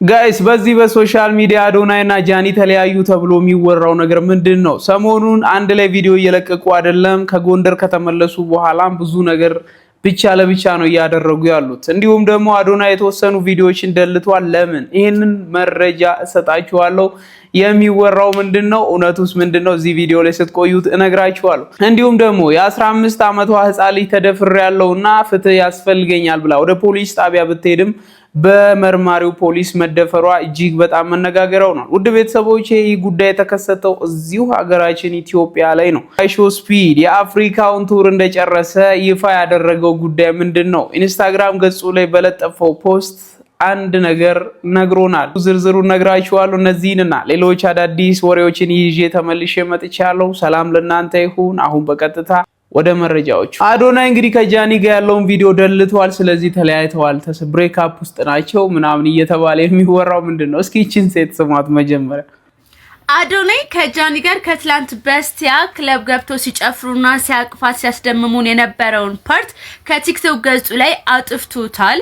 ጋይስ በዚህ በሶሻል ሚዲያ አዶናይና ጃኒ ተለያዩ ተብሎ የሚወራው ነገር ምንድነው? ሰሞኑን አንድ ላይ ቪዲዮ እየለቀቁ አይደለም። ከጎንደር ከተመለሱ በኋላም ብዙ ነገር ብቻ ለብቻ ነው እያደረጉ ያሉት። እንዲሁም ደግሞ አዶናይ የተወሰኑ ቪዲዮዎችን ደልቷል። ለምን? ይህንን መረጃ እሰጣችኋለሁ። የሚወራው ምንድነው? እውነቱስ ምንድነው? እዚህ ቪዲዮ ላይ ስትቆዩት እነግራችኋለሁ። እንዲሁም ደግሞ የ15 ዓመቷ ህፃን ልጅ ተደፍሬያለሁና ፍትህ ያስፈልገኛል ብላ ወደ ፖሊስ ጣቢያ ብትሄድም በመርማሪው ፖሊስ መደፈሯ እጅግ በጣም መነጋገሪያው ነው። ውድ ቤተሰቦች ይህ ጉዳይ የተከሰተው እዚሁ ሀገራችን ኢትዮጵያ ላይ ነው። አይሾስፒድ የአፍሪካውን ቱር እንደጨረሰ ይፋ ያደረገው ጉዳይ ምንድን ነው? ኢንስታግራም ገጹ ላይ በለጠፈው ፖስት አንድ ነገር ነግሮናል። ዝርዝሩን ነግራችኋለሁ። እነዚህንና ሌሎች አዳዲስ ወሬዎችን ይዤ ተመልሼ መጥቻለሁ። ሰላም ለእናንተ ይሁን። አሁን በቀጥታ ወደ መረጃዎቹ። አዶናይ እንግዲህ ከጃኒ ጋር ያለውን ቪዲዮ ደልቷል። ስለዚህ ተለያይተዋል፣ ብሬክ አፕ ውስጥ ናቸው ምናምን እየተባለ የሚወራው ምንድነው? እስኪ ይህችን ሴት ስሟት መጀመሪያ። አዶናይ ከጃኒ ጋር ከትላንት በስቲያ ክለብ ገብቶ ሲጨፍሩና ሲያቅፋት ሲያስደምሙን የነበረውን ፓርት ከቲክቶክ ገጹ ላይ አጥፍቶታል።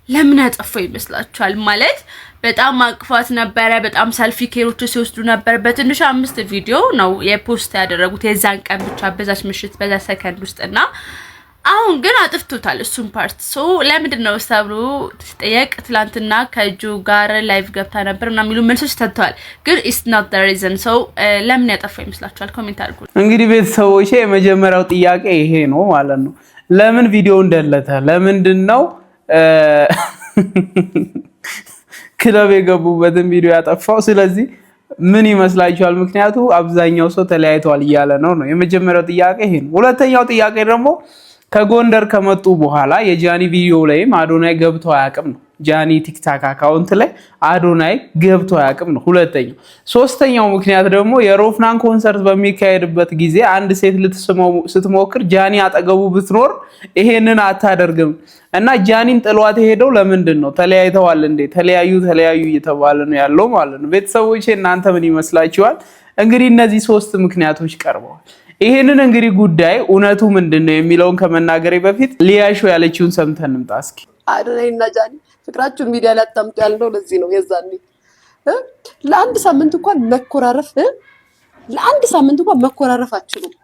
ለምን አጠፋው ይመስላችኋል? ማለት በጣም አቅፋት ነበረ። በጣም ሰልፊ ኬሮች ሲወስዱ ነበር። በትንሹ 5 ቪዲዮ ነው የፖስት ያደረጉት የዛን ቀን ብቻ በዛች ምሽት በዛ ሰከንድ ውስጥና አሁን ግን አጥፍቶታል እሱን ፓርት። ሶ ለምንድን ነው ተብሎ ተጠየቅ ትላንትና ከጆ ጋር ላይቭ ገብታ ነበርና የሚሉ መልሶች ተተዋል። ግን ኢትስ ኖት ዘ ሪዝን። ሶ ለምን ያጠፋው ይመስላችኋል? ኮሜንት አድርጉ። እንግዲህ ቤተሰቦቼ የመጀመሪያው ጥያቄ ይሄ ነው ማለት ነው። ለምን ቪዲዮ እንደለተ? ለምንድን ነው ክለብ የገቡበትን ቪዲዮ ያጠፋው? ስለዚህ ምን ይመስላችኋል? ምክንያቱ አብዛኛው ሰው ተለያይቷል እያለ ነው። የመጀመሪያው ጥያቄ ይሄ ነው። ሁለተኛው ጥያቄ ደግሞ ከጎንደር ከመጡ በኋላ የጃኒ ቪዲዮ ላይም አዶናይ ገብቶ አያውቅም ነው። ጃኒ ቲክታክ አካውንት ላይ አዶናይ ገብቶ አያውቅም ነው ሁለተኛው። ሶስተኛው ምክንያት ደግሞ የሮፍናን ኮንሰርት በሚካሄድበት ጊዜ አንድ ሴት ልትስመው ስትሞክር ጃኒ አጠገቡ ብትኖር ይሄንን አታደርግም እና ጃኒን ጥሏት ሄደው ለምንድን ነው? ተለያይተዋል እንዴ? ተለያዩ እየተባለ ነው ያለው ማለት ነው። ቤተሰቦቼ እናንተ ምን ይመስላችኋል? እንግዲህ እነዚህ 3 ምክንያቶች ቀርበዋል። ይሄንን እንግዲህ ጉዳይ እውነቱ ምንድነው የሚለውን ከመናገሬ በፊት ሊያሾ ያለችውን ሰምተን እንምጣ እስኪ። አዶናይና ጃኒ ፍቅራችሁን ሚዲያ ላይ አጣምጡ ያልነው ለዚህ ነው። የዛኔ ለአንድ ሳምንት እንኳን መኮራረፍ አትችሉም።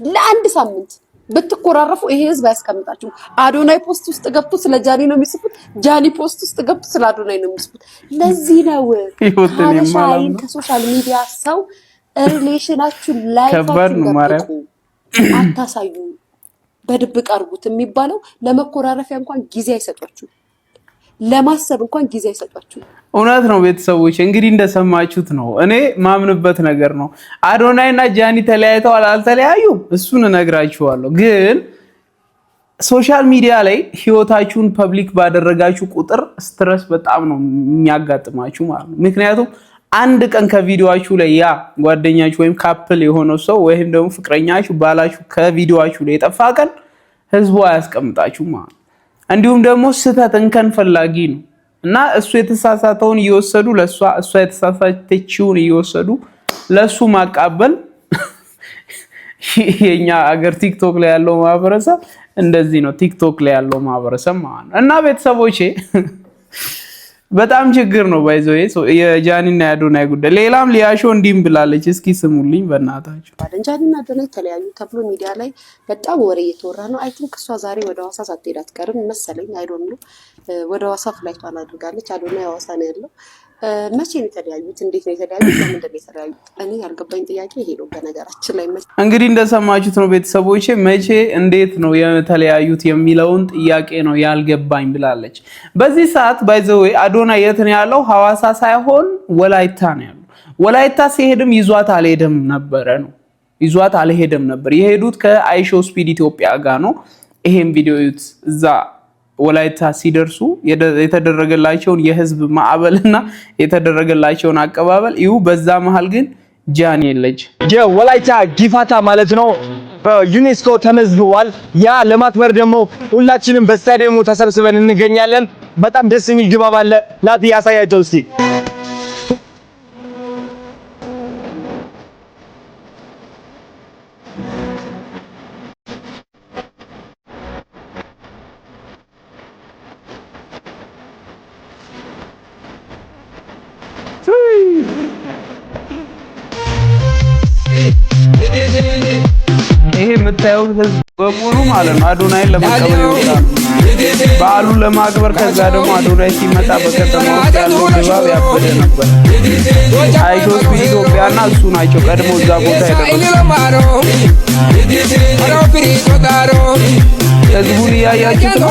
ለአንድ ሳምንት ብትኮራረፉ ይሄ ህዝብ አያስቀምጣችሁ። አዶናይ ፖስት ውስጥ ገብቶ ስለ ጃኒ ነው የሚስቡት፣ ጃኒ ፖስት ውስጥ ገብቶ ስለ አዶናይ ነው የሚስቡት። ለዚህ ነው ሀበሻይን ከሶሻል ሚዲያ ሰው ሪሌሽናችሁ ላይፋችሁ አታሳዩ፣ በድብቅ አርጉት የሚባለው። ለመኮራረፊያ እንኳን ጊዜ አይሰጧችሁ፣ ለማሰብ እንኳን ጊዜ አይሰጧችሁ። እውነት ነው ቤተሰቦች፣ እንግዲህ እንደሰማችሁት ነው። እኔ ማምንበት ነገር ነው። አዶናይና ጃኒ ተለያይተዋል አልተለያዩም እሱን እነግራችኋለሁ። ግን ሶሻል ሚዲያ ላይ ህይወታችሁን ፐብሊክ ባደረጋችሁ ቁጥር ስትረስ በጣም ነው የሚያጋጥማችሁ ማለት ነው። ምክንያቱም አንድ ቀን ከቪዲዮአችሁ ላይ ያ ጓደኛችሁ ወይም ካፕል የሆነው ሰው ወይም ደግሞ ፍቅረኛችሁ ባላችሁ ከቪዲዮአችሁ ላይ የጠፋ ቀን ህዝቡ አያስቀምጣችሁ ማለት። እንዲሁም ደግሞ ስህተት እንከን ፈላጊ ነው እና እሱ የተሳሳተውን እየወሰዱ ለሷ፣ እሷ የተሳሳተችውን እየወሰዱ ለሱ ማቃበል። የኛ አገር ቲክቶክ ላይ ያለው ማህበረሰብ እንደዚህ ነው። ቲክቶክ ላይ ያለው ማህበረሰብ ማለት ነው። እና ቤተሰቦቼ በጣም ችግር ነው ባይዘው የጃኒና የአዶናይ ጉዳይ። ሌላም ሊያሾ እንዲም ብላለች፣ እስኪ ስሙልኝ በእናታችሁ። ጃኒና አዶናይ ተለያዩ ተብሎ ሚዲያ ላይ በጣም ወሬ እየተወራ ነው። አይ ቲንክ እሷ ዛሬ ወደ ሐዋሳ ሳትሄድ አትቀርም መሰለኝ። አይ ዶንት ኖ። ወደ ሐዋሳ ፍላይቷን አድርጋለች። አዶናይ ሐዋሳ ነው ያለው። መቼ ነው የተለያዩት? እንዴት ነው የተለያዩት? ለምንድን ነው የተለያዩት? እኔ ያልገባኝ ጥያቄ ይሄ ነው። በነገራችን ላይ እንግዲህ እንደሰማችሁት ነው ቤተሰቦቼ፣ መቼ እንዴት ነው የተለያዩት የሚለውን ጥያቄ ነው ያልገባኝ ብላለች። በዚህ ሰዓት ባይ ዘ ዌይ አዶናይ የት ነው ያለው? ሐዋሳ ሳይሆን ወላይታ ነው ያለው። ወላይታ ሲሄድም ይዟት አልሄደም ነበረ ነው ይዟት አልሄደም ነበር። የሄዱት ከአይሾስፒድ ኢትዮጵያ ጋር ነው። ይሄን ቪዲዮ እዛ ወላይታ ሲደርሱ የተደረገላቸውን የህዝብ ማዕበልና የተደረገላቸውን አቀባበል ይሁ። በዛ መሃል ግን ጃኒ የለች። የወላይታ ጊፋታ ማለት ነው በዩኔስኮ ተመዝግቧል። ያ ለማክበር ደግሞ ሁላችንም በስታዲየሙ ተሰብስበን እንገኛለን። በጣም ደስ የሚል ድባብ አለ። ናቲ ያሳያቸው እስቲ። የምታየው ህዝብ በሙሉ ማለት ነው አዶናይን ለመቀበል ይወጣል በዓሉን ለማክበር። ከዛ ደግሞ አዶናይ ሲመጣ በከተማ ውስጥ ያለው ድባብ ያበደ ነበር። አይሾስ ኢትዮጵያና እሱ ናቸው ቀድሞ እዛ ቦታ የደረሱት። ህዝቡን እያያችሁት ነው።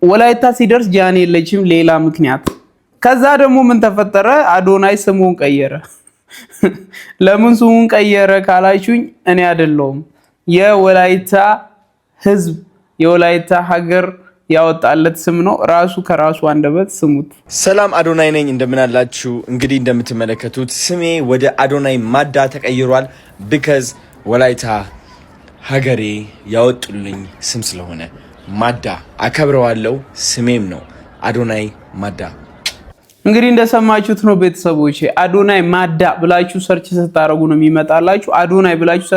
ወላይታ ሲደርስ ጃኒ የለችም፣ ሌላ ምክንያት። ከዛ ደግሞ ምን ተፈጠረ? አዶናይ ስሙን ቀየረ። ለምን ስሙን ቀየረ ካላችሁኝ እኔ አይደለሁም የወላይታ ህዝብ የወላይታ ሀገር ያወጣለት ስም ነው። ራሱ ከራሱ አንደበት ስሙት። ሰላም አዶናይ ነኝ፣ እንደምን አላችሁ? እንግዲህ እንደምትመለከቱት ስሜ ወደ አዶናይ ማዳ ተቀይሯል። ቢካዝ ወላይታ ሀገሬ ያወጡልኝ ስም ስለሆነ ማዳ አከብረዋለሁ። ስሜም ነው አዶናይ ማዳ። እንግዲህ እንደሰማችሁት ነው ቤተሰቦቼ። አዶናይ ማዳ ብላችሁ ሰርች ስታደርጉ ነው የሚመጣላችሁ። አዶናይ ብላችሁ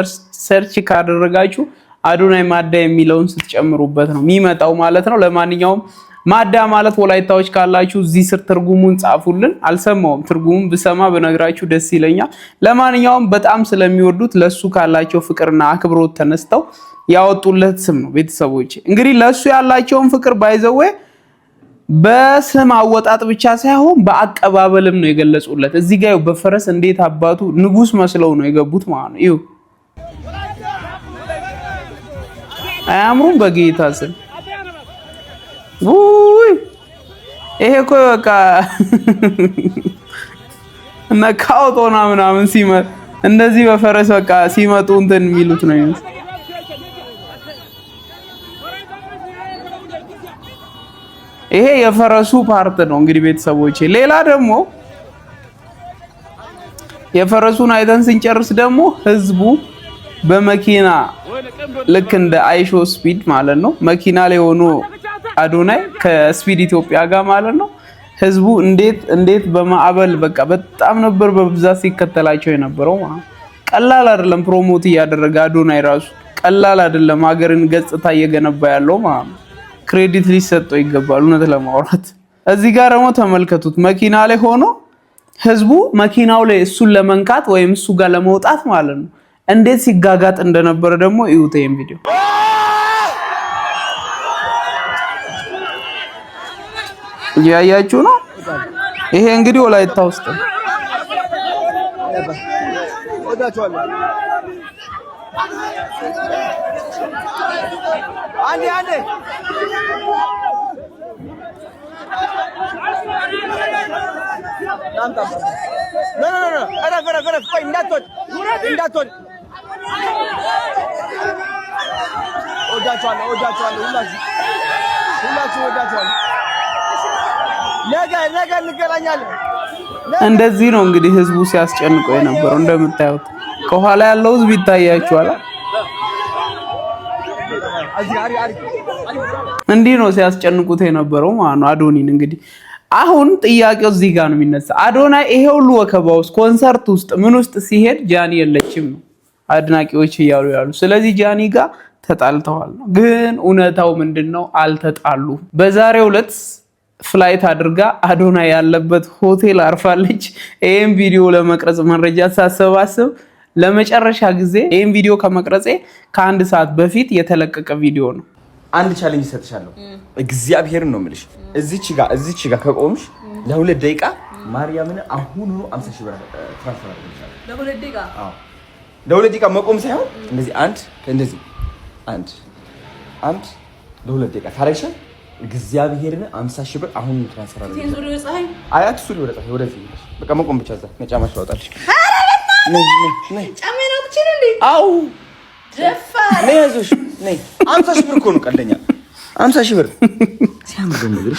ሰርች ካደረጋችሁ አዶናይ ማዳ የሚለውን ስትጨምሩበት ነው የሚመጣው ማለት ነው። ለማንኛውም ማዳ ማለት ወላይታዎች ካላችሁ እዚህ ስር ትርጉሙን ጻፉልን። አልሰማውም፣ ትርጉሙን ብሰማ በነግራችሁ ደስ ይለኛል። ለማንኛውም በጣም ስለሚወዱት ለሱ ካላቸው ፍቅርና አክብሮት ተነስተው ያወጡለት ስም ነው ቤተሰቦቼ። እንግዲህ ለሱ ያላቸውን ፍቅር ባይዘዌ በስም አወጣጥ ብቻ ሳይሆን በአቀባበልም ነው የገለጹለት። እዚህ ጋር በፈረስ እንዴት አባቱ ንጉስ መስለው ነው የገቡት ማለት ነው። ይኸው አያምሩም? በጌታ ስም ውይ! ይሄ እኮ በቃ እና ካውቶና ምናምን ሲመጣ እንደዚህ በፈረስ በቃ ሲመጡ እንትን የሚሉት ነው ይመስል። ይሄ የፈረሱ ፓርት ነው እንግዲህ ቤተሰቦቼ። ሌላ ደግሞ የፈረሱን አይተን ስንጨርስ ደግሞ ህዝቡ በመኪና ልክ እንደ አይሾ ስፒድ ማለት ነው መኪና ላይ ሆኖ አዶናይ ከስፒድ ኢትዮጵያ ጋር ማለት ነው ህዝቡ እንዴት በማዕበል በቃ በጣም ነበር በብዛት ሲከተላቸው የነበረው ማለት ነው። ቀላል አይደለም ፕሮሞት እያደረገ አዶናይ ራሱ ቀላል አይደለም ሀገርን ገጽታ እየገነባ ያለው ማለት ነው። ክሬዲት ሊሰጠው ይገባል እውነት ለማውራት። እዚህ ጋር ደግሞ ተመልከቱት መኪና ላይ ሆኖ ህዝቡ መኪናው ላይ እሱን ለመንካት ወይም እሱ ጋር ለመውጣት ማለት ነው እንዴት ሲጋጋጥ እንደነበረ ደግሞ እዩት ይሄን ቪዲዮ። ያያችሁ ነው። ይሄ እንግዲህ ወላይታ ውስጥ ነው። አንዴ ኖ አረፍ ቆይ እንዳትወድ ወዳችኋለሁ ሁላችሁ ወዳችኋለሁ። ነገ እንገናኛለን። እንደዚህ ነው እንግዲህ ህዝቡ ሲያስጨንቀው የነበረው። እንደምታዩት ከኋላ ያለው ህዝብ ይታያችኋል። እንዲህ ነው ሲያስጨንቁት የነበረው ማለት ነው አዶኒን። እንግዲህ አሁን ጥያቄው እዚህ ጋር ነው የሚነሳ። አዶናይ ይሄ ሁሉ ወከባ ውስጥ ኮንሰርት ውስጥ ምን ውስጥ ሲሄድ ጃኒ የለችም ነው አድናቂዎች እያሉ ያሉ። ስለዚህ ጃኒ ጋር ተጣልተዋል ነው። ግን እውነታው ምንድነው? አልተጣሉም። በዛሬው ዕለት ፍላይት አድርጋ አዶናይ ያለበት ሆቴል አርፋለች። ይሄን ቪዲዮ ለመቅረጽ መረጃ ሳሰባስብ ለመጨረሻ ጊዜ ይሄን ቪዲዮ ከመቅረጼ ከአንድ ሰዓት በፊት የተለቀቀ ቪዲዮ ነው። አንድ ቻሌንጅ ሰጥቻለሁ። እግዚአብሔርን ነው የምልሽ። እዚች ጋር ከቆምሽ ለሁለት ደቂቃ ማርያምን አሁን 50 ሺህ ብር ትራንስፈር አድርገሻል። ለሁለት ደቂቃ? አዎ ለሁለት ደቂቃ መቆም ሳይሆን እንደዚህ አንድ ለሁለት ደቂቃ ታረግሻል። እግዚአብሔርን 50 ሺህ ብር አሁን ትራንስፈር አድርገሻል። ቴንዙሪ ወጻይ አያት ሱሪ ወደ ፀሐይ ወደዚህ በቃ መቆም ብቻ። እዛ ነጫማሽ ታወጣለሽ። ነይ ጫሜናት ይችላል እንዴ? አው ደፋ ነይ ያዙሽ ነይ 50 ሺህ ብር እኮ ነው ቀልደኛ 50 ሺህ ብር ሲያምር ነው ነገር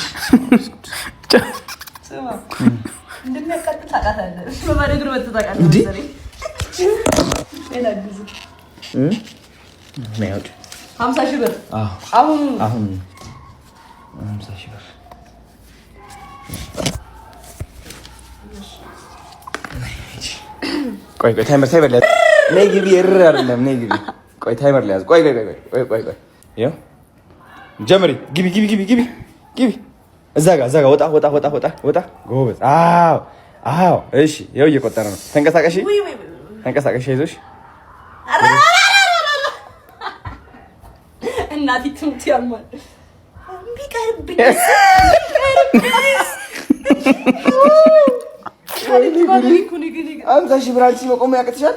ስማ እንደሚያቀጥ ታውቃታለህ። እሱ በማድረግ ነው ተጣጣቃለህ መሰለኝ። ለላግዝ ነይ አውጥ 50 ሺህ ብር አሁን 50 ሺህ ብር ቆይ ታይመር ላይ ነይ ግቢ እርር አይደለም ነይ ግቢ ቆይ ታይመር ላይ ያዝ ቆይ ይኸው ጀምሪ ግቢ እዛ ጋር ወጣ ጎበዝ አዎ እሺ ይኸው እየቆጠረ ነው ተንቀሳቀሽ አይዞሽ እናቴ ትሙት ያማል ቢቀርብኝ አንተ እሺ ብራንቺ መቆም ያቅትሻል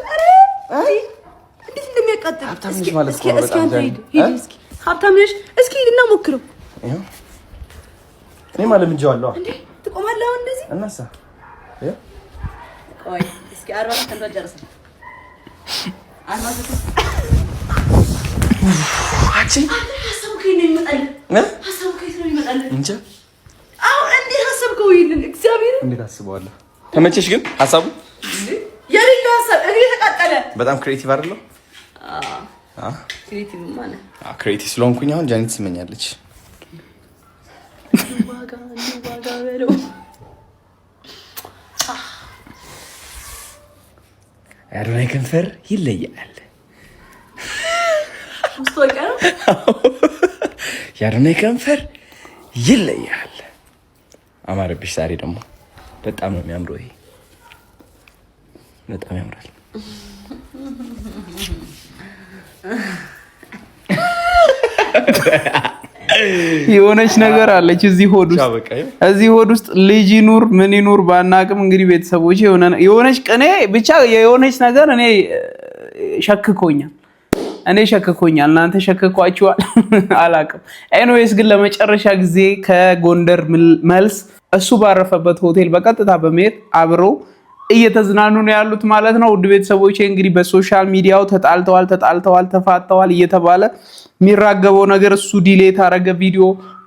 እንዴት እንደሚያቃጥል እስኪ ማለት ነው በጣም እስኪ ሀብታም ነሽ እስኪ ሂድና ሞክረው እኔ ማለት ምን ጀዋለሁ እንዴ ትቆማለህ አሁን እንደዚህ እናሳ ቆይ እስኪ 40 ከንታ ጨርሰ አቺ ሀሳብከኝ ነው ይመጣል ሀሳብከኝ ነው ይመጣል እንጂ አሁን እንዴ ሀሳብከው ይልን እግዚአብሔር እንዴት አስበዋለሁ ተመቸሽ ግን ሀሳቡ የሌላ ሀሳብ እኔ ተቃጠለ በጣም ክሬቲቭ አይደለም ክሬቲቭ ማለት ክሬቲቭ ስለሆንኩኝ አሁን ጃኒ ትስመኛለች ዋጋ በለው አዶናይ ከንፈር ይለያል ሙስቶቀው የአዶናይ ከንፈር ይለያል አማረብሽ ዛሬ ደግሞ በጣም ነው የሚያምረው ይሄ በጣም ያምራል የሆነች ነገር አለች እዚህ ሆድ ውስጥ ልጅ ይኑር ምን ይኑር ባናቅም እንግዲህ ቤተሰቦቼ የሆነች ቅኔ ብቻ የሆነች ነገር እኔ ሸክኮኛል እናንተ ሸክኳችኋል አላቅም ኤኒዌይስ ግን ለመጨረሻ ጊዜ ከጎንደር መልስ እሱ ባረፈበት ሆቴል በቀጥታ በመሄድ አብረው እየተዝናኑ ነው ያሉት ማለት ነው ውድ ቤተሰቦቼ እንግዲህ በሶሻል ሚዲያው ተጣልተዋል ተፋተዋል እየተባለ የሚራገበው ነገር እሱ ዲሌት አረገ ቪዲዮ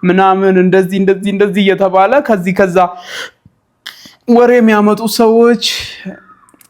ምናምን እንደዚህ እየተባለ ከዛ ወሬ የሚያመጡ ሰዎች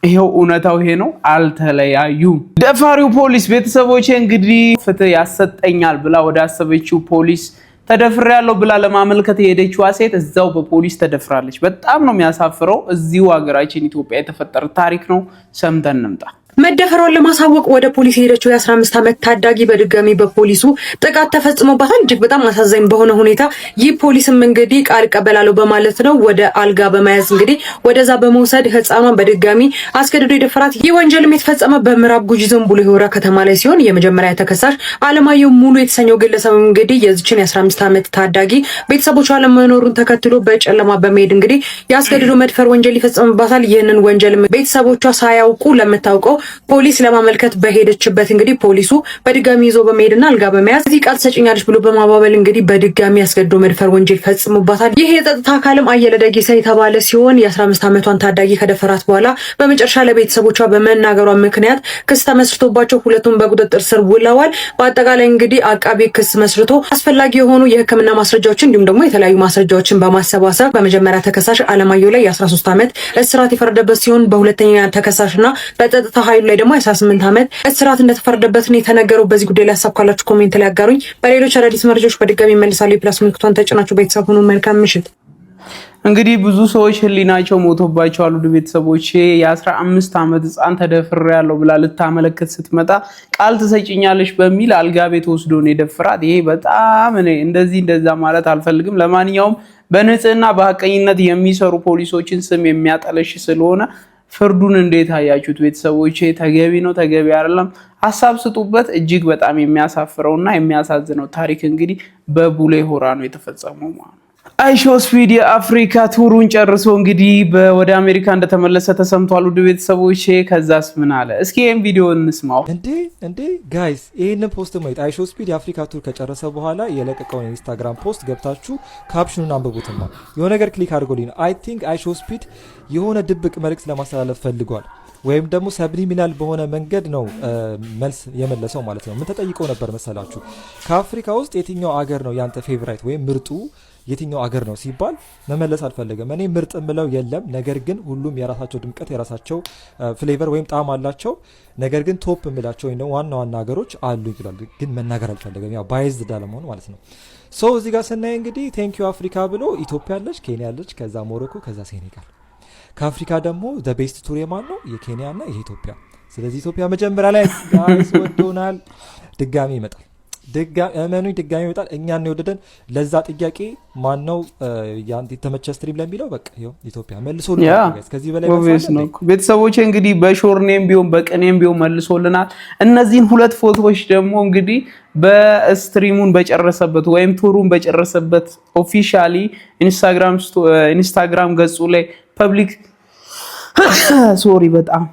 ይሄው እውነታው ይሄ ነው አልተለያዩም ደፋሪው ፖሊስ ቤተሰቦቼ እንግዲህ ፍትህ ያሰጠኛል ብላ ወደ አሰበችው ፖሊስ ተደፍሬያለሁ ብላ ለማመልከት የሄደችዋ ሴት እዛው በፖሊስ ተደፍራለች በጣም ነው የሚያሳፍረው እዚሁ ሀገራችን ኢትዮጵያ የተፈጠረ ታሪክ ነው ሰምተን እንምጣ መደፈሯን ለማሳወቅ ወደ ፖሊስ ሄደችው የ15 ዓመት ታዳጊ በድጋሚ በፖሊሱ ጥቃት ተፈጽሞባታል እጅግ በጣም አሳዛኝ በሆነ ሁኔታ ይህ ፖሊስም እንግዲህ ቃል ቀበላለሁ በማለት ነው ወደ አልጋ በመያዝ እንግዲህ ወደዛ በመውሰድ ህፃኗን በድጋሚ አስገድዶ የደፈራት ይህ ወንጀልም የተፈጸመ በምዕራብ ጉጂ ዞን ቡሌ ሆራ ከተማ ላይ ሲሆን የመጀመሪያ ተከሳሽ አለማየሁ ሙሉ የተሰኘው ግለሰብ እንግዲህ የዚችን የ15 ዓመት ታዳጊ ቤተሰቦቿ ለመኖሩን ተከትሎ በጨለማ በመሄድ እንግዲህ ያስገድዶ መድፈር ወንጀል ይፈጽምባታል ይህንን ወንጀል ቤተሰቦቿ ሳያውቁ ለምታውቀው ፖሊስ ለማመልከት በሄደችበት እንግዲህ ፖሊሱ በድጋሚ ይዞ በመሄድና አልጋ በመያዝ እዚህ ቃል ትሰጪኛለሽ ብሎ በማባበል እንግዲህ በድጋሚ ያስገድዶ መድፈር ወንጀል ፈጽሞባታል። ይህ የጸጥታ አካልም አየለ ደጌሳ የተባለ ሲሆን የ15 ዓመቷን ታዳጊ ከደፈራት በኋላ በመጨረሻ ለቤተሰቦቿ በመናገሯ ምክንያት ክስ ተመስርቶባቸው ሁለቱም በቁጥጥር ስር ውለዋል። በአጠቃላይ እንግዲህ አቃቤ ክስ መስርቶ አስፈላጊ የሆኑ የሕክምና ማስረጃዎችን እንዲሁም ደግሞ የተለያዩ ማስረጃዎችን በማሰባሰብ በመጀመሪያ ተከሳሽ አለማየሁ ላይ የ13 ዓመት እስራት የፈረደበት ሲሆን በሁለተኛ ተከሳሽና በጸጥታ ኃይሉ ላይ ደግሞ 18 ዓመት እስራት እንደተፈረደበት ነው የተነገረው። በዚህ ጉዳይ ላይ ሀሳብ ካላችሁ ኮሜንት ላይ አጋሩኝ። በሌሎች አዳዲስ መረጃዎች በድጋሚ መልሳለሁ። ፕላስ ምልክቷን ተጭናችሁ ቤተሰብ ሁኑ። መልካም ምሽት። እንግዲህ ብዙ ሰዎች ህሊናቸው ሞቶባቸዋል። ውድ ቤተሰቦቼ የ15 ዓመት ህፃን ተደፍሬያለሁ ብላ ልታመለክት ስትመጣ ቃል ትሰጪኛለሽ በሚል አልጋ ቤት ወስዶ ነው የደፈራት። ይሄ በጣም እኔ እንደዛ ማለት አልፈልግም። ለማንኛውም በንጽህና በሐቀኝነት የሚሰሩ ፖሊሶችን ስም የሚያጠለሽ ስለሆነ ፍርዱን እንዴት አያችሁት ቤተሰቦቼ? ተገቢ ነው ተገቢ አይደለም? ሀሳብ ስጡበት። እጅግ በጣም የሚያሳፍረውና የሚያሳዝነው ታሪክ እንግዲህ በቡሌ ሆራ ነው የተፈጸመው ማለት ነው። አይሾ ስፒድ የአፍሪካ ቱሩን ጨርሶ እንግዲህ ወደ አሜሪካ እንደተመለሰ ተሰምቷል። ውድ ቤተሰቦቼ ከዛስ ምን አለ? እስኪ ይሄን ቪዲዮ እንስማው። እንዴ ጋይስ ይሄንን ፖስት ማየት አይሾ ስፒድ የአፍሪካ ቱር ከጨረሰ በኋላ የለቀቀውን ኢንስታግራም ፖስት ገብታችሁ ካፕሽኑን አንብቡትማ። የሆነ ነገር ክሊክ አድርጎልኝ አይ ቲንክ አይሾ ስፒድ የሆነ ድብቅ መልእክት ለማስተላለፍ ፈልጓል ወይም ደግሞ ሰብሊሚናል በሆነ መንገድ ነው መልስ የመለሰው ማለት ነው። ምን ተጠይቀው ነበር መሰላችሁ? ከአፍሪካ ውስጥ የትኛው አገር ነው ያንተ ፌቨራይት ወይም ምርጡ የትኛው አገር ነው ሲባል መመለስ አልፈለገም። እኔ ምርጥ ምለው የለም፣ ነገር ግን ሁሉም የራሳቸው ድምቀት የራሳቸው ፍሌቨር ወይም ጣዕም አላቸው። ነገር ግን ቶፕ የምላቸው ወይም ዋና ዋና ሀገሮች አሉ ይላል፣ ግን መናገር አልፈለገም። ያው ባይዝድ ዳለመሆን ማለት ነው። ሶ እዚህ ጋር ስናይ እንግዲህ ቴንክ ዩ አፍሪካ ብሎ ኢትዮጵያ አለች፣ ኬንያ አለች፣ ከዛ ሞሮኮ፣ ከዛ ሴኔጋል። ከአፍሪካ ደግሞ ዘ ቤስት ቱር የማን ነው? የኬንያና የኢትዮጵያ። ስለዚህ ኢትዮጵያ መጀመሪያ ላይ ጋይስ ወዶናል፣ ድጋሚ ይመጣል። እመኑኝ ድጋሚ ይወጣል። እኛን የወደደን ለዛ ጥያቄ ማን ነው ያን የተመቸ ስትሪም ለሚለው በቃ ይኸው ኢትዮጵያ መልሶልናል። ከዚህ በላይ ነው ቤተሰቦቼ እንግዲህ በሾርኔም ቢሆን በቅኔም ቢሆን መልሶልናል። እነዚህን ሁለት ፎቶዎች ደግሞ እንግዲህ በስትሪሙን በጨረሰበት ወይም ቱሩን በጨረሰበት ኦፊሻሊ ኢንስታግራም ገጹ ላይ ፐብሊክ ሶሪ በጣም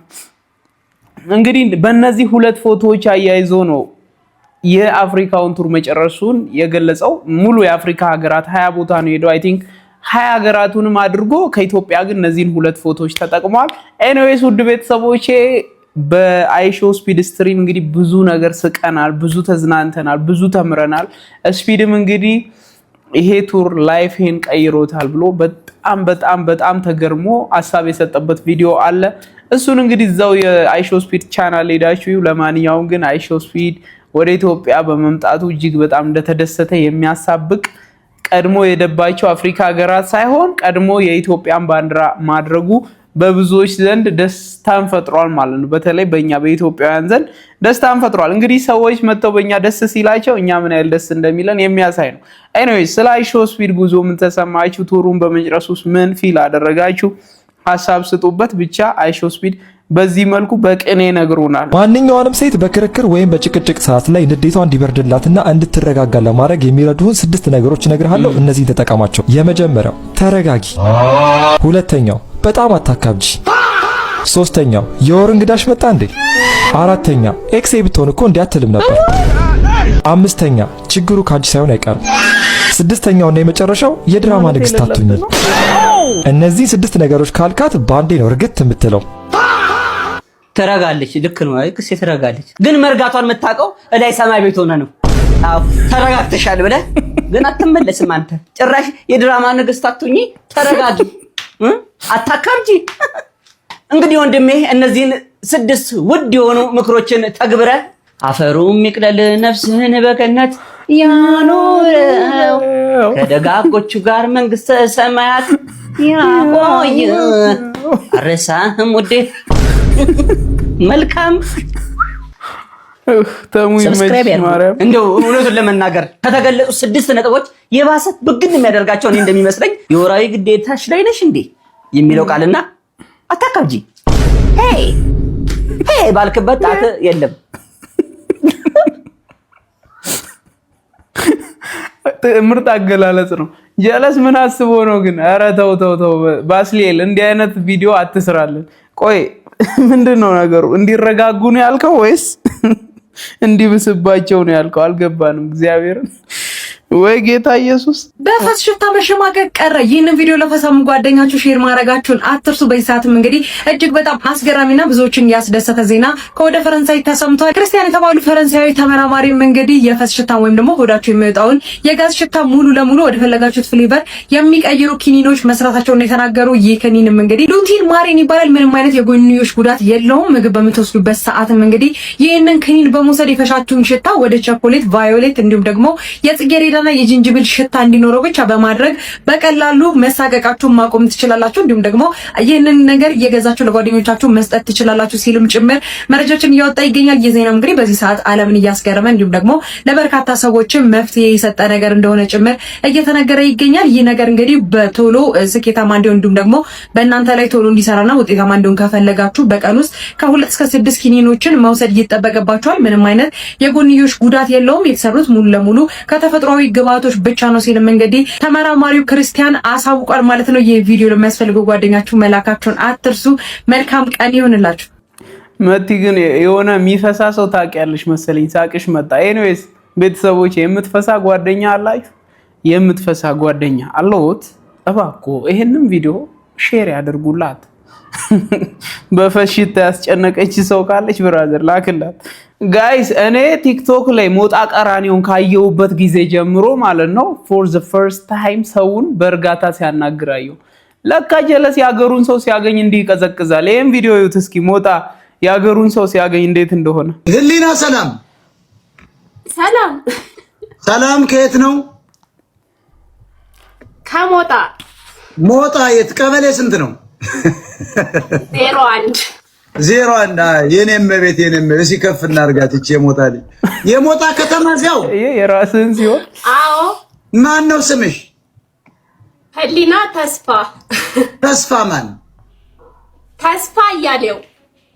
እንግዲህ በእነዚህ ሁለት ፎቶዎች አያይዞ ነው የአፍሪካውን ቱር መጨረሱን የገለጸው። ሙሉ የአፍሪካ ሀገራት 20 ቦታ ነው ሄደው አይ ቲንክ 20 ሀገራቱንም አድርጎ ከኢትዮጵያ ግን እነዚህን ሁለት ፎቶዎች ተጠቅሟል። ኤኒዌይስ ውድ ቤተሰቦቼ በአይሾ ስፒድ ስትሪም እንግዲህ ብዙ ነገር ስቀናል፣ ብዙ ተዝናንተናል፣ ብዙ ተምረናል። ስፒድም እንግዲህ ይሄ ቱር ላይፍን ቀይሮታል ብሎ በጣም ተገርሞ ሀሳብ የሰጠበት ቪዲዮ አለ። እሱን እንግዲህ እዛው የአይሾ ስፒድ ቻናል ሄዳችሁ። ለማንኛውም ግን አይሾ ስፒድ ወደ ኢትዮጵያ በመምጣቱ እጅግ በጣም እንደተደሰተ የሚያሳብቅ ቀድሞ የደባቸው አፍሪካ ሀገራት ሳይሆን ቀድሞ የኢትዮጵያን ባንዲራ ማድረጉ በብዙዎች ዘንድ ደስታን ፈጥሯል ማለት ነው። በተለይ በእኛ በኢትዮጵያውያን ዘንድ ደስታን ፈጥሯል። እንግዲህ ሰዎች መጥተው በእኛ ደስ ሲላቸው እኛ ምን ያህል ደስ እንደሚለን የሚያሳይ ነው። ኤኒዌይስ ስለ አይሾ ስፒድ ጉዞ ምን ተሰማችሁ? ቱሩን በመጨረሱስ ምን ፊል አደረጋችሁ? ሀሳብ ስጡበት። ብቻ አይሾ ስፒድ በዚህ መልኩ በቅኔ ነግሮናል። ማንኛውንም ሴት በክርክር ወይም በጭቅጭቅ ሰዓት ላይ ንዴቷ እንዲበርድላትና እንድትረጋጋ ለማድረግ የሚረዱህን 6 ነገሮች እነግርሃለሁ። እነዚህን ተጠቀማቸው። የመጀመሪያው ተረጋጊ። ሁለተኛው በጣም አታካብጂ። ሶስተኛው የወር እንግዳሽ መጣ እንዴ? አራተኛ ኤክሴ ብትሆን እኮ እንዲያትልም ነበር። አምስተኛ ችግሩ ካንቺ ሳይሆን አይቀርም። ስድስተኛውና የመጨረሻው የድራማ ንግስት አትሁኚ። እነዚህ 6 ነገሮች ካልካት ባንዴ ነው እርግጥ የምትለው። ተረጋለች። ልክ ነው። አይክስ ተረጋለች። ግን መርጋቷን የምታውቀው እላይ ሰማይ ቤት ሆነ ነው። አዎ ተረጋግተሻል ብለህ ግን አትመለስም አንተ። ጭራሽ የድራማ ንግስት አትሁኚ። ተረጋጊ፣ አታካብጂ። እንግዲህ ወንድሜ እነዚህን 6 ውድ የሆኑ ምክሮችን ተግብረህ አፈሩም ይቅለል ነፍስህን በገነት ያኖረው ከደጋጎቹ ጋር መንግስተ ሰማያት ያቆይ። አረሳህም ውዴ። መልካም ሰብስክራይብ ያድርጉ። እንደው እውነቱን ለመናገር ከተገለጹ 6 ነጥቦች የባሰ ብግን የሚያደርጋቸው እኔ እንደሚመስለኝ የወራዊ ግዴታሽ ላይ ነሽ እንዴ የሚለው ቃልና አታካብጂ ሄይ ባልክበት ጣት የለም። ምርጥ አገላለጽ ነው። ጀለስ ምን አስቦ ነው ግን? ኧረ ተው ባስሊኤል፣ እንዲህ አይነት ቪዲዮ አትስራለን። ቆይ ምንድነው ነገሩ? እንዲረጋጉ ነው ያልከው ወይስ እንዲብስባቸው ነው ያልከው? አልገባንም። እግዚአብሔርን ወይ ጌታ ኢየሱስ። በፈስ ሽታ መሸማቀቅ ቀረ። ይህንን ቪዲዮ ለፈሳሙ ጓደኛችሁ ሼር ማድረጋችሁን አትርሱ። በሰዓትም እንግዲህ እጅግ በጣም አስገራሚና ብዙዎችን ያስደሰተ ዜና ከወደ ፈረንሳይ ተሰምቷል። ክርስቲያን የተባሉ ፈረንሳዊ ተመራማሪም እንግዲህ የፈስ ሽታ ወይም ደግሞ ሆዳችሁ የሚወጣውን የጋዝ ሽታ ሙሉ ለሙሉ ወደ ፈለጋችሁት ፍሌቨር የሚቀይሩ ኪኒኖች መስራታቸውን የተናገሩ። ይህ ኪኒንም እንግዲህ ሉቲን ማሪን ይባላል። ምንም አይነት የጎንዮሽ ጉዳት የለውም። ምግብ በምትወስዱበት ሰዓትም እንግዲህ ይህንን ኪኒን በመውሰድ የፈሻችሁን ሽታ ወደ ቸኮሌት፣ ቫዮሌት እንዲሁም ደግሞ የጽጌረዳ የጅንጅብል ሽታ እንዲኖረው ብቻ በማድረግ በቀላሉ መሳቀቃችሁን ማቆም ትችላላችሁ። እንዲሁም ደግሞ ይህንን ነገር እየገዛችሁ ለጓደኞቻችሁ መስጠት ትችላላችሁ ሲልም ጭምር መረጃዎችን እያወጣ ይገኛል። የዜናው እንግዲህ በዚህ ሰዓት ዓለምን እያስገረመ እንዲሁም ደግሞ ለበርካታ ሰዎችም መፍትሄ የሰጠ ነገር እንደሆነ ጭምር እየተነገረ ይገኛል። ይህ ነገር እንግዲህ በቶሎ ስኬታማ እንዲሆን እንዲሁም ደግሞ በእናንተ ላይ ቶሎ እንዲሰራና ውጤታማ እንዲሆን ከፈለጋችሁ በቀን ውስጥ ከ2 እስከ 6 ኪኒኖችን መውሰድ ይጠበቅባችኋል። ምንም አይነት የጎንዮሽ ጉዳት የለውም። የተሰሩት ሙሉ ለሙሉ ከተፈጥሯዊ ግብአቶች ብቻ ነው ሲልም እንግዲህ ተመራማሪው ክርስቲያን አሳውቋል ማለት ነው። ይህ ቪዲዮ ለሚያስፈልገው ጓደኛችሁ መላካችሁን አትርሱ። መልካም ቀን ይሁንላችሁ። መቲ ግን የሆነ የሚፈሳ ሰው ታውቂያለሽ መሰለኝ። ሳቅሽ መጣ። ኤኒዌይስ ቤተሰቦች የምትፈሳ ጓደኛ አላችሁ? የምትፈሳ ጓደኛ አለዎት? እባክዎ ይሄንን ቪዲዮ ሼር ያደርጉላት። በፈሽታ ያስጨነቀች ሰው ካለች ብራዘር ላክላት። ጋይስ እኔ ቲክቶክ ላይ ሞጣ ቀራኒውን ካየሁበት ጊዜ ጀምሮ ማለት ነው ፎር ዘ ፈርስት ታይም ሰውን በእርጋታ ሲያናግራየው። ለካ ጀለስ የሀገሩን ሰው ሲያገኝ እንዲህ ይቀዘቅዛል። ይሄን ቪዲዮ እዩት እስኪ። ሞጣ የሀገሩን ሰው ሲያገኝ እንዴት እንደሆነ። ህሊና ሰላም ሰላም ከየት ነው? ከሞጣ። ሞጣ የት ቀበሌ ስንት ነው? 01 01 የኔም ቤት የኔም እሺ ከፍ እናርጋት እቺ የሞጣ ከተማ እዚያው የራስን ሲሆን አዎ ማን ነው ስምሽ? ህሊና ተስፋ። ተስፋ ማን? ተስፋ እያሌው።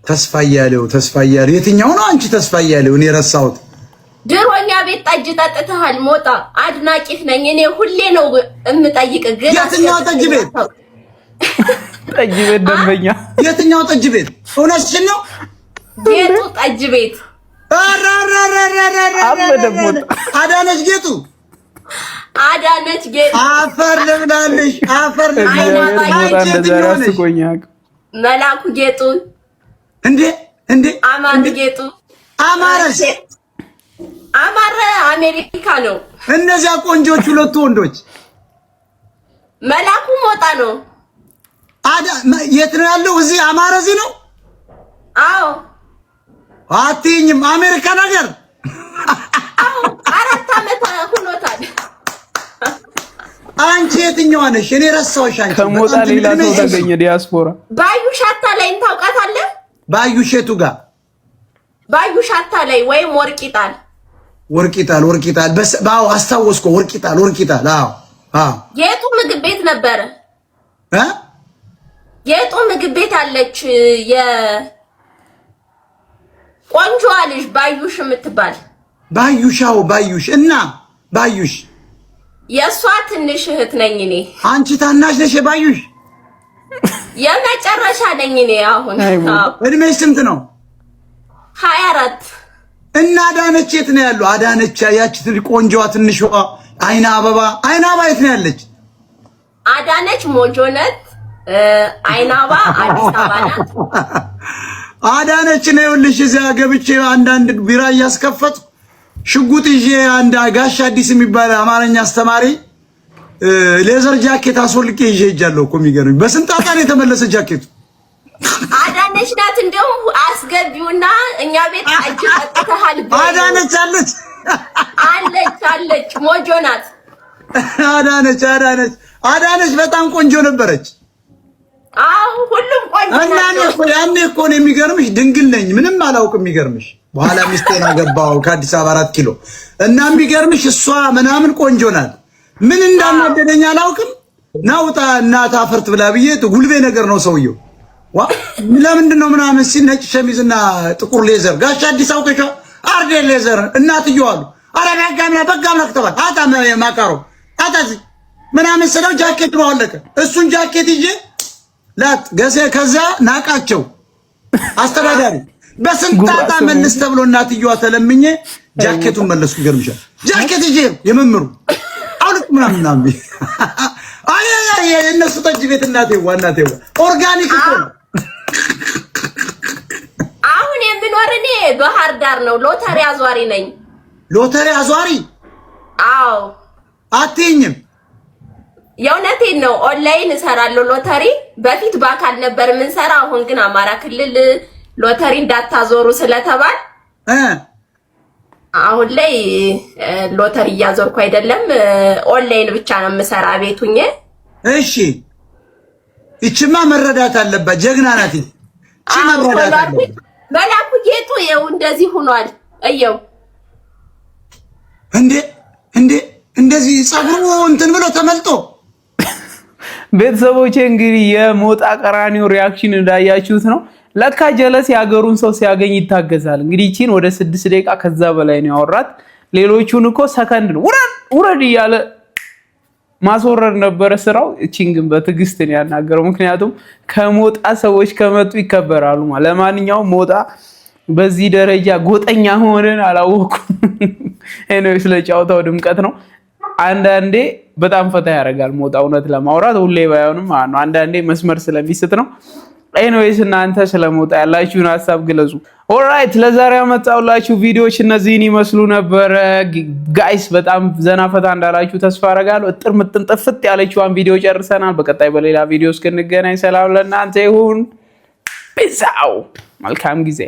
ተስፋ እያሌው የትኛው ነው አንቺ? ተስፋ እያሌው እኔ ረሳሁት። ድሮኛ ቤት ጠጅ ጠጥተሃል? ሞጣ አድናቂህ ነኝ እኔ ሁሌ ነው እምጠይቅ። ግን የትኛው ጠጅ ቤት? ጠጅ ቤት ደንበኛ። የትኛው ጠጅ ቤት? እውነትሽን ነው? ጌጡ ጠጅ ቤት። አዳነች ጌጡ። አዳነች ጌጡ። አፈር ልብላለሽ፣ አፈር ልብላለሽ። መላኩ ጌጡ። እንዴ አማን ጌጡ። አማረስ አማረ አሜሪካ ነው። እነዚያ ቆንጆች ሁለቱ ወንዶች መላኩ ሞጣ ነው። የት ነው ያለው? እዚህ አማረ እዚህ ነው? አዎ። አትይኝም? አሜሪካ ነገር። አዎ 4 ዓመት ሆኖታል። አንቺ የትኛዋ ነሽ? እኔ ረሳሁሽ። አንቺ ከሞጣ ሌላ ሰው ተገኘ። ዲያስፖራ ባዩሻታ ላይ ታውቃታለህ? ባዩሸቱ ጋር ባዩሻታ ላይ ወይም ወርቂጣል ባው አስታወስኩ። ወርቂጣል አዎ ጌጡ ምግብ ቤት ነበረ። ጌጡ ምግብ ቤት አለች። የቆንጆዋ ልጅ ባዩሽ የምትባል ባዩሽ እና ባዩሽ የሷ ትንሽ እህት ነኝ እኔ። አንቺ ታናሽ ነሽ የባዩሽ? የመጨረሻ ነኝ እኔ። አሁን እድሜሽ ስንት ነው? 24። እና አዳነች የት ነው ያለው? አዳነች ያቺ ቆንጆዋ ትንሿ አይና አበባ የት ነው ያለች? አዳነች ሞጆነት አይናባ አዲስ አበባ ናት። አዳነች ነው ይኸውልሽ፣ እዚያ ገብቼ አንዳንድ ቢራ እያስከፈቱ ሽጉጥ ይዤ አንድ ጋሽ አዲስ የሚባል አማርኛ አስተማሪ ሌዘር ጃኬት አስወልቄ ይዤ ሄጃለሁ እኮ። የሚገርምሽ በስንት አጣን የተመለሰ ጃኬቱ። አዳነች ናት። እንደውም አስገቢውና እኛ ቤት አጅ ጠጥተሃል። አዳነች አለች ሞጆ ናት። አዳነች በጣም ቆንጆ ነበረች። አዎ ሁሉም ቆንጆ ናቸው። ያኔ እኮ ነው የሚገርምሽ፣ ድንግል ነኝ ምንም አላውቅም። የሚገርምሽ በኋላ ሚስቴን አገባው ከአዲስ አበባ 4 ኪሎ እና የሚገርምሽ እሷ ምናምን ቆንጆ ናት። ምን እንዳናደደኝ አላውቅም። ናውጣ እናት አፈርት ብላ ብዬ ጉልቤ ነገር ነው ሰውየው። ለምንድን ነው ምናምን ሲል ነጭ ሸሚዝና ጥቁር ሌዘር ጋሽ አዲስ አውቀሻ አርዴ ሌዘር እናትየው አሉ። ኧረ በጋምና ከተባለ አጣ ማቃሮ አጣዚ ምናምን ስለው ጃኬት ነው አለቀ። እሱን ጃኬት ይዤ ላት ገዜ ከዛ ናቃቸው አስተዳዳሪ በስንት ጣጣ መልስ ተብሎ እናትየዋ ተለምኜ ጃኬቱን መለስኩ። ይገርምሻል ጃኬት ይዤ የመምሩ አውልቅ ምናምን አይ የእነሱ ጠጅ ቤት እናቴዋ ኦርጋኒክ እኮ ነው። አሁን የምኖር እኔ ባህር ዳር ነው። ሎተሪ አዟሪ ነኝ። ሎተሪ አዟሪ? አዎ። አትይኝም? የእውነቴን ነው። ኦንላይን እሰራለሁ ሎተሪ። በፊት በአካል ነበር የምንሰራ። አሁን ግን አማራ ክልል ሎተሪ እንዳታዞሩ ስለተባል አሁን ላይ ሎተሪ እያዞርኩ አይደለም፣ ኦንላይን ብቻ ነው የምሰራ ቤቱኝ። እሺ እቺማ መረዳት አለባት። ጀግና ናት። እቺ መረዳት አለባት። መላኩ ጌጡ ይኸው እንደዚህ ሆኗል። እየው እንደዚህ ጸጉሩ እንትን ብሎ ተመልጦ። ቤተሰቦቼ እንግዲህ የሞጣ ቀራኒዮ ሪያክሽን እንዳያችሁት ነው። ለካ ጀለስ የሀገሩን ሰው ሲያገኝ ይታገዛል። እንግዲህ እቺን ወደ 6 ደቂቃ ከዛ በላይ ነው ያወራት። ሌሎቹን እኮ ሰከንድ ነው ውረድ እያለ ማስወረድ ነበረ ስራው። እቺን ግን በትዕግስት ነው ያናገረው። ምክንያቱም ከሞጣ ሰዎች ከመጡ ይከበራሉ። ለማንኛውም ሞጣ በዚህ ደረጃ ጎጠኛ ሆነን አላወኩም። ኤኒዌይስ ለጫወታው ድምቀት ነው። አንዳንዴ በጣም ፈታ ያደርጋል ሞጣ። እውነት ለማውራት ሁሌ ባይሆንም አንዳንዴ መስመር ስለሚስት ነው። ኤኒዌይስ እናንተ ስለሞጣ ያላችሁን ሐሳብ ግለጹ። ኦልራይት ለዛሬ ያመጣሁላችሁ ቪዲዮዎች እነዚህን ይመስሉ ነበር። ጋይስ በጣም ዘና ፈታ እንዳላችሁ ተስፋ አደርጋለሁ። እጥር ምጥን ጥፍጥ ያለችዋን ቪዲዮ ጨርሰናል። በቀጣይ በሌላ ቪዲዮ እስክንገናኝ ሰላም ለእናንተ ይሁን። ፒስ አውት። መልካም ጊዜ